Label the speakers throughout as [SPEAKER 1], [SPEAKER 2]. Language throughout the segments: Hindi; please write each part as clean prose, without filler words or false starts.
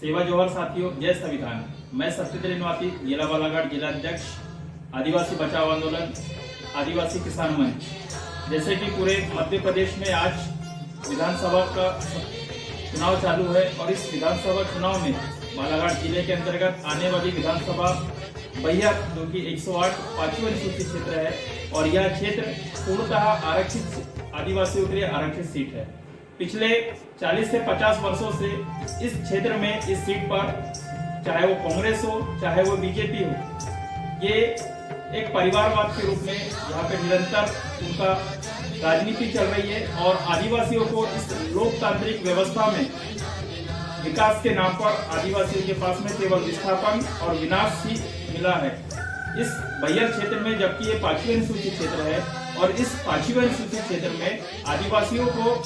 [SPEAKER 1] सेवा जोहर साथियों, जय संविधान। मैं सत्येंद्र निवासी, जिला बालाघाट जिला अध्यक्ष, आदिवासी बचाओ आंदोलन, आदिवासी किसान मंच। जैसे कि पूरे मध्य प्रदेश में आज विधानसभा का चुनाव चालू है और इस विधानसभा चुनाव में बालाघाट जिले के अंतर्गत आने वाली विधानसभा बैहर जो कि 108 पांचवी अनुसूचित क्षेत्र है और यह क्षेत्र पूर्णतः आरक्षित आदिवासियों के लिए आरक्षित सीट है। पिछले 40 से 50 वर्षों से इस क्षेत्र में इस सीट पर चाहे वो कांग्रेस हो चाहे वो बीजेपी हो, ये एक परिवारवाद के रूप में यहाँ पे निरंतर उनका राजनीति चल रही है और आदिवासियों को इस लोकतांत्रिक व्यवस्था में विकास के नाम पर आदिवासियों के पास में केवल विस्थापन और विनाश ही मिला है इस बैहर क्षेत्र में। जबकि ये पांचवी अनुसूचित क्षेत्र है और इस पांचवी अनुसूचित क्षेत्र में आदिवासियों को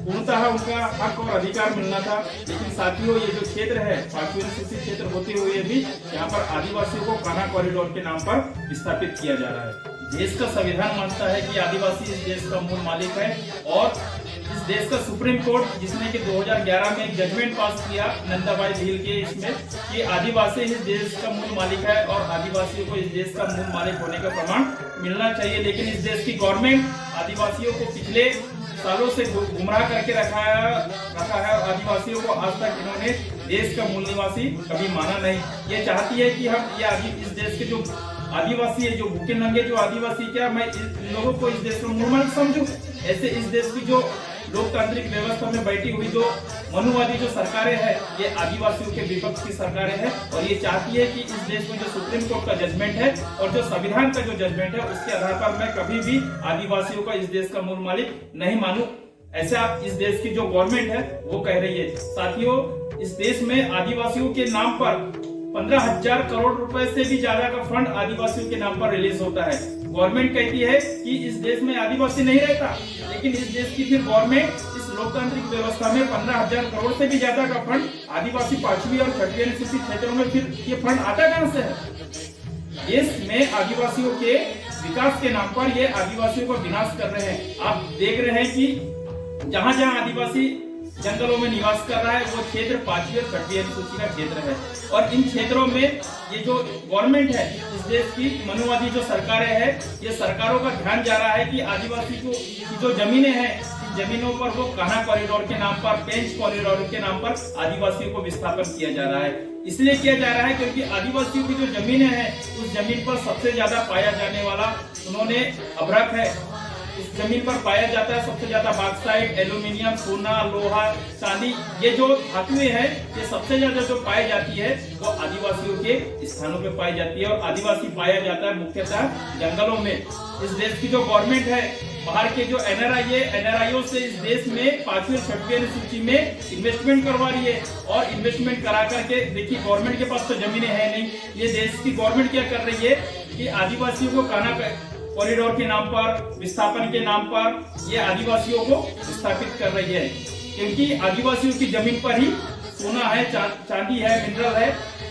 [SPEAKER 1] पूर्णतः उनका हक और अधिकार मिलना था, लेकिन साथियों ये जो क्षेत्र है पांचवी अनुसूचित क्षेत्र होते हुए भी यहाँ पर आदिवासियों को कान्हा कॉरिडोर के नाम पर विस्थापित किया जा रहा है। देश का संविधान मानता है कि आदिवासी इस देश का मूल मालिक है और इस देश का सुप्रीम कोर्ट जिसने कि 2011 में एक जजमेंट पास किया नंदाबाई भील के इसमें कि आदिवासी इस देश का मूल मालिक है और आदिवासियों को इस देश का मूल मालिक होने का प्रमाण मिलना चाहिए। लेकिन इस देश की गवर्नमेंट आदिवासियों को पिछले सालों से गुमराह करके रखा है और आदिवासियों को आज तक इन्होंने देश का मूल निवासी कभी माना नहीं। ये चाहती है कि हम ये इस देश के जो आदिवासी है, जो भूखे नंगे जो आदिवासी, क्या मैं इन लोगों को इस देश का मूल मालिक समझूं? ऐसे इस देश की जो लोकतांत्रिक व्यवस्था में बैठी हुई जो मनुवादी जो सरकारें हैं, ये आदिवासियों के विपक्ष की सरकारें हैं और ये चाहती है कि इस देश में जो सुप्रीम कोर्ट का जजमेंट है और जो संविधान का जो जजमेंट है उसके आधार पर मैं कभी भी आदिवासियों का इस देश का मूल मालिक नहीं मानूं। ऐसा इस देश की जो गवर्नमेंट है वो कह रही है। साथियों, इस देश में आदिवासियों के नाम पर 15,000 करोड़ रुपए से भी ज्यादा का फंड आदिवासियों के नाम पर रिलीज होता है। गवर्नमेंट कहती है कि इस देश में आदिवासी नहीं रहता, लेकिन इस देश की फिर गवर्नमेंट इस लोकतांत्रिक व्यवस्था में 15,000 करोड़ से भी ज्यादा का फंड आदिवासी पांचवी और छठवीं अनुसूचित क्षेत्रों में फिर ये फंड आता कहां से है? देश में आदिवासियों के विकास के नाम पर ये आदिवासियों को विनाश कर रहे हैं। आप देख रहे हैं कि जहां जहां आदिवासी जंगलों में निवास कर रहा है वो क्षेत्र पांचवी और छठवीं अनुसूची का क्षेत्र है और इन क्षेत्रों में ये जो गवर्नमेंट है इस देश की मनुवादी जो सरकारें हैं, ये सरकारों का ध्यान जा रहा है कि आदिवासी को की जो जमीनें हैं इन जमीनों पर वो कान्हा कॉरिडोर के नाम पर, पेंच कॉरिडोर के नाम पर आदिवासियों को विस्थापन किया जा रहा है। इसलिए किया जा रहा है क्योंकि आदिवासियों की जो जमीनें हैं उस जमीन पर सबसे ज्यादा पाया जाने वाला उन्होंने अभ्रक है। इस जमीन पर पाया जाता है सबसे ज्यादा बॉक्साइट, एल्यूमिनियम, सोना, लोहा, चांदी, ये जो धातुएं हैं ये सबसे ज्यादा जो पाई जाती है वो आदिवासियों के स्थानों पे पाई जाती है और आदिवासी पाया जाता है मुख्यतः जंगलों में। इस देश की जो गवर्नमेंट है बाहर के जो एनआरआईओ से इस देश में पांचवी छठवीं अनुसूची में इन्वेस्टमेंट करवा रही है और इन्वेस्टमेंट करा करके देखिए गवर्नमेंट के पास तो जमीनें है नहीं। ये देश की गवर्नमेंट क्या कर रही है कि आदिवासियों को कान्हा कॉरिडोर के नाम पर, विस्थापन के नाम पर ये आदिवासियों को विस्थापित कर रही है क्योंकि आदिवासियों की जमीन पर ही सोना है, चांदी है, मिनरल है।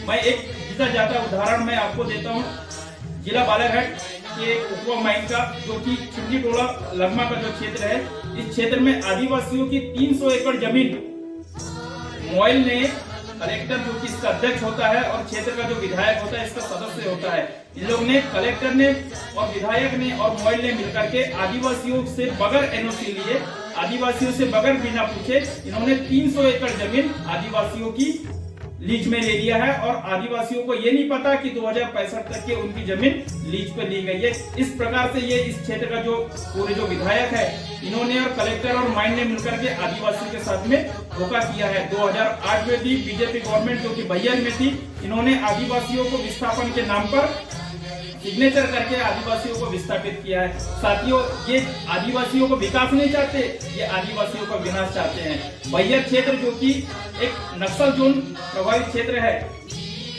[SPEAKER 1] मैं एक जीता जाता उदाहरण मैं आपको देता हूँ। जिला बालाघाट के उपवा माइन का जो कि छिंदी टोला लगमा का जो क्षेत्र है, इस क्षेत्र में आदिवासियों की 300 एकड़ जमीन मोइल ने कलेक्टर जो कि इसका अध्यक्ष होता है और क्षेत्र का जो विधायक होता है इसका सदस्य होता है, इन लोग ने, कलेक्टर ने और विधायक ने और मोइल ने मिलकर के आदिवासियों से बगैर एनओसी लिए, आदिवासियों से बगैर बिना पूछे इन्होंने 300 एकड़ जमीन आदिवासियों की लीज में ले लिया है और आदिवासियों को ये नहीं पता कि 2065 तक के उनकी जमीन लीज पे ली गई है। इस प्रकार से ये इस क्षेत्र का जो पूरे जो विधायक है इन्होंने और कलेक्टर और माइन ने मिलकर के आदिवासियों के साथ में धोखा किया है। 2008 में भी बीजेपी गवर्नमेंट जो कि बैहर में थी, इन्होंने आदिवासियों को विस्थापन के नाम पर सिग्नेचर करके आदिवासियों को विस्थापित किया है। साथियों, ये आदिवासियों को विकास नहीं चाहते, ये आदिवासियों का विनाश चाहते हैं। बैहर क्षेत्र जो कि एक नक्सल जोन प्रभावित क्षेत्र है,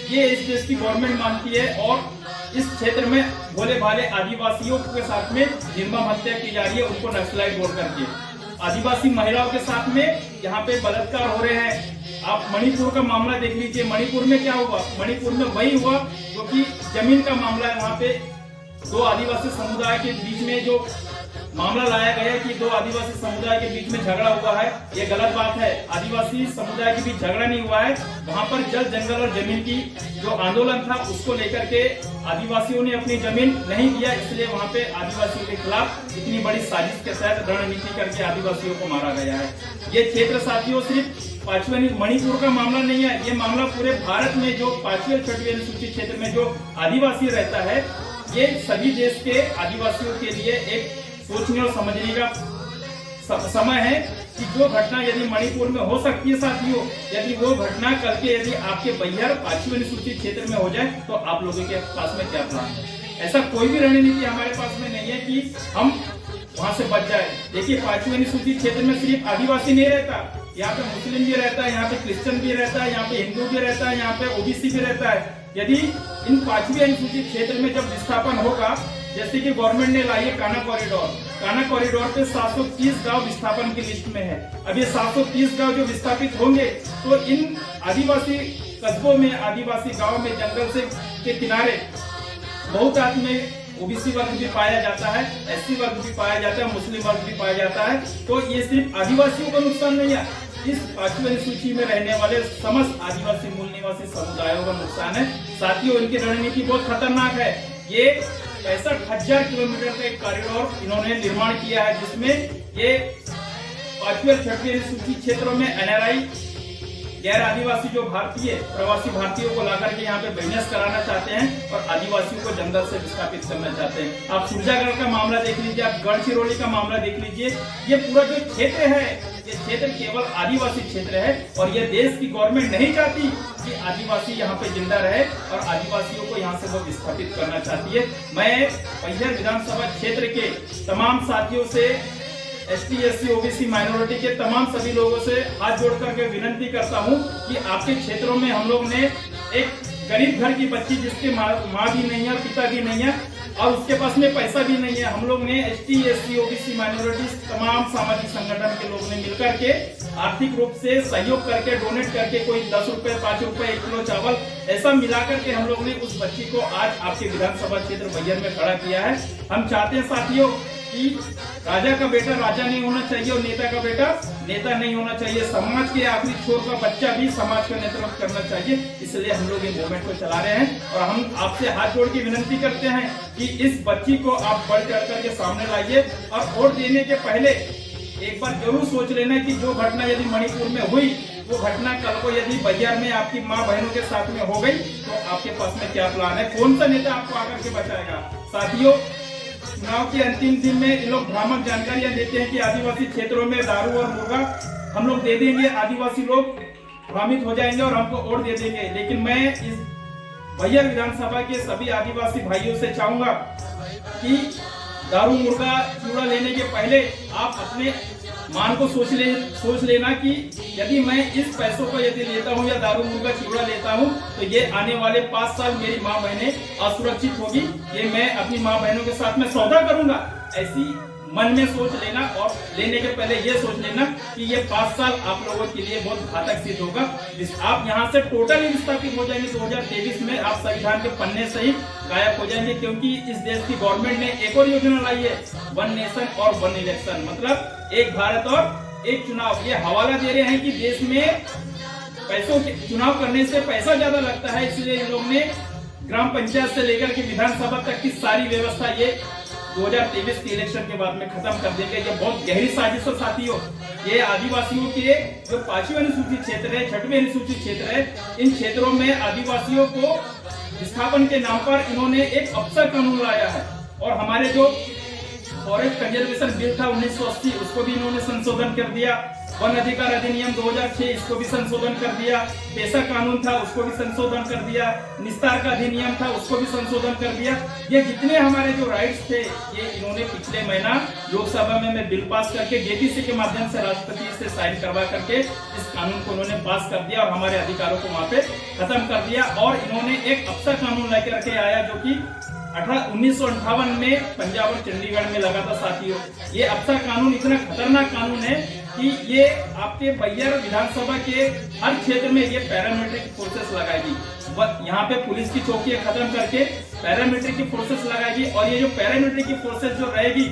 [SPEAKER 1] ये इस देश की गवर्नमेंट मानती है और इस क्षेत्र में भोले भाले आदिवासियों के साथ में निर्मम हत्या की जा रही है, उनको नक्सलाइट बोल करके। आदिवासी महिलाओं के साथ में यहाँ पे बलात्कार हो रहे हैं। आप मणिपुर का मामला देख लीजिए, मणिपुर में क्या हुआ? मणिपुर में वही हुआ जो कि जमीन का मामला है। वहाँ पे दो आदिवासी समुदाय के बीच में जो मामला लाया गया कि दो आदिवासी समुदाय के बीच में झगड़ा हुआ है। ये गलत बात है। आदिवासी समुदाय के बीच झगड़ा नहीं हुआ है। वहाँ पर जल, जंगल और जमीन की जो आंदोलन था उसको लेकर के आदिवासियों ने अपनी जमीन नहीं दिया, इसलिए वहाँ पे आदिवासियों के खिलाफ इतनी बड़ी साजिश के तहत रणनीति करके आदिवासियों को मारा गया है। ये क्षेत्र साथियों सिर्फ 5वीं मणिपुर का मामला नहीं है, ये मामला पूरे भारत में जो 5वीं और 6वीं अनुसूचित क्षेत्र में जो आदिवासी रहता है, ये सभी देश के आदिवासियों के लिए एक सोचने और समझने का समय है कि जो घटना यदि मणिपुर में हो सकती है साथियों, यदि वो घटना कल के यदि आपके बैहर 5वीं अनुसूचित क्षेत्र में हो जाए तो आप लोगों के पास में क्या प्लान है? ऐसा कोई भी रणनीति हमारे पास में नहीं है कि हम वहां से बच जाए। देखिए 5वीं अनुसूचित क्षेत्र में सिर्फ आदिवासी नहीं रहता, यहाँ पे मुस्लिम भी रहता है, यहाँ पे क्रिश्चियन भी रहता है, यहाँ पे हिंदू भी रहता है, यहाँ पे ओबीसी भी रहता है। यदि इन 5वीं अनुसूचित क्षेत्र में जब विस्थापन होगा, जैसे कि गवर्नमेंट ने लाई है काना कॉरिडोर पे 730 गांव विस्थापन की लिस्ट में है। अब ये 730 गांव जो विस्थापित होंगे तो इन आदिवासी कस्बों में, आदिवासी गांव में जंगल से के किनारे बहुत में ओबीसी वर्ग भी पाया जाता है, एससी वर्ग भी पाया जाता है, मुस्लिम वर्ग भी पाया जाता है। तो ये सिर्फ आदिवासियों का नुकसान नहीं है, इस 5वीं सूची में रहने वाले समस्त आदिवासी मूल निवासी समुदायों का नुकसान है। साथियों, इनकी रणनीति बहुत खतरनाक है। ये 65,000 किलोमीटर का एक कॉरिडोर इन्होंने निर्माण किया है, जिसमें ये 5वीं और 6वीं अनुसूचित क्षेत्रों में एनआरआई गैर आदिवासी जो भारतीय प्रवासी भारतीयों को लाकर के यहाँ पे बिजनेस कराना चाहते हैं और आदिवासियों को जंगल से विस्थापित करना चाहते हैं। आप सुरजागढ़ का मामला देख लीजिए, आप गढ़चिरौली का मामला देख लीजिए। ये पूरा जो क्षेत्र है, ये क्षेत्र केवल आदिवासी क्षेत्र है और ये देश की गवर्नमेंट नहीं चाहती कि आदिवासी यहाँ पे जिंदा रहे और आदिवासियों को यहाँ से वो विस्थापित करना चाहती है। मैं बैहर विधानसभा क्षेत्र के तमाम साथियों से, एसटी, एससी, ओबीसी माइनॉरिटी के तमाम सभी लोगों से हाथ जोड़ करके विनंती करता हूं कि आपके क्षेत्रों में हम लोग ने एक गरीब घर की बच्ची जिसके माँ भी नहीं है, पिता भी नहीं है और उसके पास में पैसा भी नहीं है, हम लोग ने एसटी, एससी, ओबीसी माइनॉरिटी तमाम सामाजिक संगठन के लोगों ने मिलकर के आर्थिक रूप से सहयोग करके, डोनेट करके, कोई 10 रुपए, 5 रुपए, 1 किलो चावल ऐसा मिला करके हम लोग ने उस बच्ची को आज आपके विधानसभा क्षेत्र बैहर में खड़ा किया है। हम चाहते हैं साथियों कि राजा का बेटा राजा नहीं होना चाहिए और नेता का बेटा नेता नहीं होना चाहिए। समाज के आखिरी छोर का बच्चा भी समाज का नेतृत्व करना चाहिए। इसलिए हम लोग ये मूवमेंट को चला रहे हैं और हम आपसे हाथ जोड़ के विनंती करते हैं कि इस बच्ची को आप बढ़ चढ़ करके सामने लाइए और वोट देने के पहले एक बार जरूर सोच लेना कि जो घटना यदि मणिपुर में हुई, वो घटना कल को यदि बैहर में आपकी माँ बहनों के साथ में हो गई तो आपके पास में क्या प्लान है, कौन सा नेता आपको आकर के बचाएगा। साथियों, चुनाव के अंतिम दिन में ये लोग भ्रामक जानकारियां देते हैं कि आदिवासी क्षेत्रों में दारू और मुर्गा हम लोग दे देंगे, आदिवासी लोग भ्रमित हो जाएंगे और हमको वोट दे देंगे। लेकिन मैं इस बैहर विधानसभा के सभी आदिवासी भाइयों से चाहूंगा कि दारू मुर्गा चूड़ा लेने के पहले आप अपने मान को सोच लेना कि यदि मैं इस पैसों को यदि लेता हूं या दारू मुर्गा चिवड़ा लेता हूं तो ये आने वाले 5 साल मेरी माँ बहनें असुरक्षित होगी, ये मैं अपनी माँ बहनों के साथ में सौदा करूंगा। ऐसी मन में सोच लेना और लेने के पहले ये सोच लेना कि ये 5 साल आप लोगों के लिए बहुत घातक सिद्ध होगा। आप यहाँ से टोटली विस्थापित हो जाएंगे। 2023 में आप संविधान के पन्ने से ही गायब हो जाएंगे, क्योंकि इस देश की गवर्नमेंट ने एक और योजना लाई है, 1 नेशन और 1 इलेक्शन, मतलब एक भारत और एक चुनाव। ये हवाला दे रहे हैं कि देश में पैसों के चुनाव करने से पैसा ज्यादा लगता है, इसलिए इन लोग ने ग्राम पंचायत से लेकर के विधानसभा तक की सारी व्यवस्था ये 2023 के इलेक्शन के बाद में खत्म कर देंगे। ये बहुत गहरी साजिश है साथियों। ये आदिवासियों के जो 5वीं अनुसूचित क्षेत्र है, 6वीं अनुसूचित क्षेत्र है, इन क्षेत्रों में आदिवासियों को विस्थापन के नाम पर इन्होंने एक अफसर कानून लाया है और हमारे जो फॉरेस्ट कंजर्वेशन बिल था 1980 उसको भी इन्होंने संशोधन कर दिया। वन अधिकार अधिनियम 2006 इसको भी संशोधन कर दिया। पेशा कानून था उसको भी संशोधन कर दिया। निस्तार का अधिनियम था उसको भी संशोधन कर दिया। ये जितने हमारे जो राइट्स थे ये इन्होंने पिछले महीना लोकसभा में बिल पास करके जेपीसी के माध्यम से राष्ट्रपति से साइन करवा करके इस कानून को उन्होंने पास कर दिया और हमारे अधिकारों को वहां पे खत्म कर दिया। और इन्होंने एक अफसर कानून लेकर के आया जो कि 1958 में पंजाब और चंडीगढ़ में लगा था साथियों। ये अफसर कानून इतना खतरनाक कानून है कि ये आपके बैहर विधानसभा के हर क्षेत्र में ये पैरामिलिट्री फोर्सेस लगाएगी। यहाँ पे पुलिस की चौकियां खत्म करके पैरामिलिट्री की फोर्सेस लगाएगी और ये जो पैरामिलिट्री की फोर्सेस जो रहेगी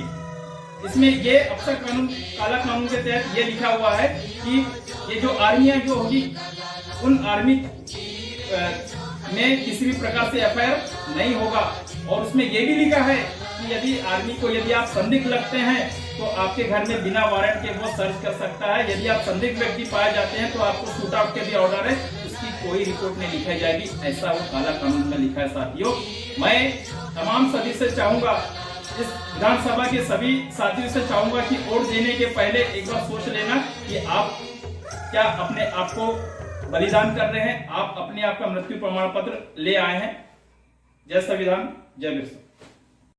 [SPEAKER 1] इसमें ये अफसर कानून, काला कानून के तहत ये लिखा हुआ है कि ये जो आर्मियां जो होगी, उन आर्मी में किसी भी प्रकार से एफआईआर नहीं होगा। और उसमें ये भी लिखा है कि यदि आर्मी को यदि आप संदिग्ध लगते हैं तो आपके घर में बिना वारंट के वो सर्च कर सकता है। यदि आप संदिग्ध व्यक्ति पाए जाते हैं तो आपको शूट आउट के भी ऑर्डर है, उसकी कोई रिपोर्ट नहीं लिखाई जाएगी। ऐसा वो काला कानून में लिखा है। साथियों, मैं तमाम सभी से चाहूंगा, इस विधानसभा के सभी साथियों से चाहूंगा कि वोट देने के पहले एक बार सोच लेना कि आप क्या अपने आप को बलिदान कर रहे हैं, आप अपने आप का मृत्यु प्रमाण पत्र ले आए हैं। जय संविधान, जय बिरसा।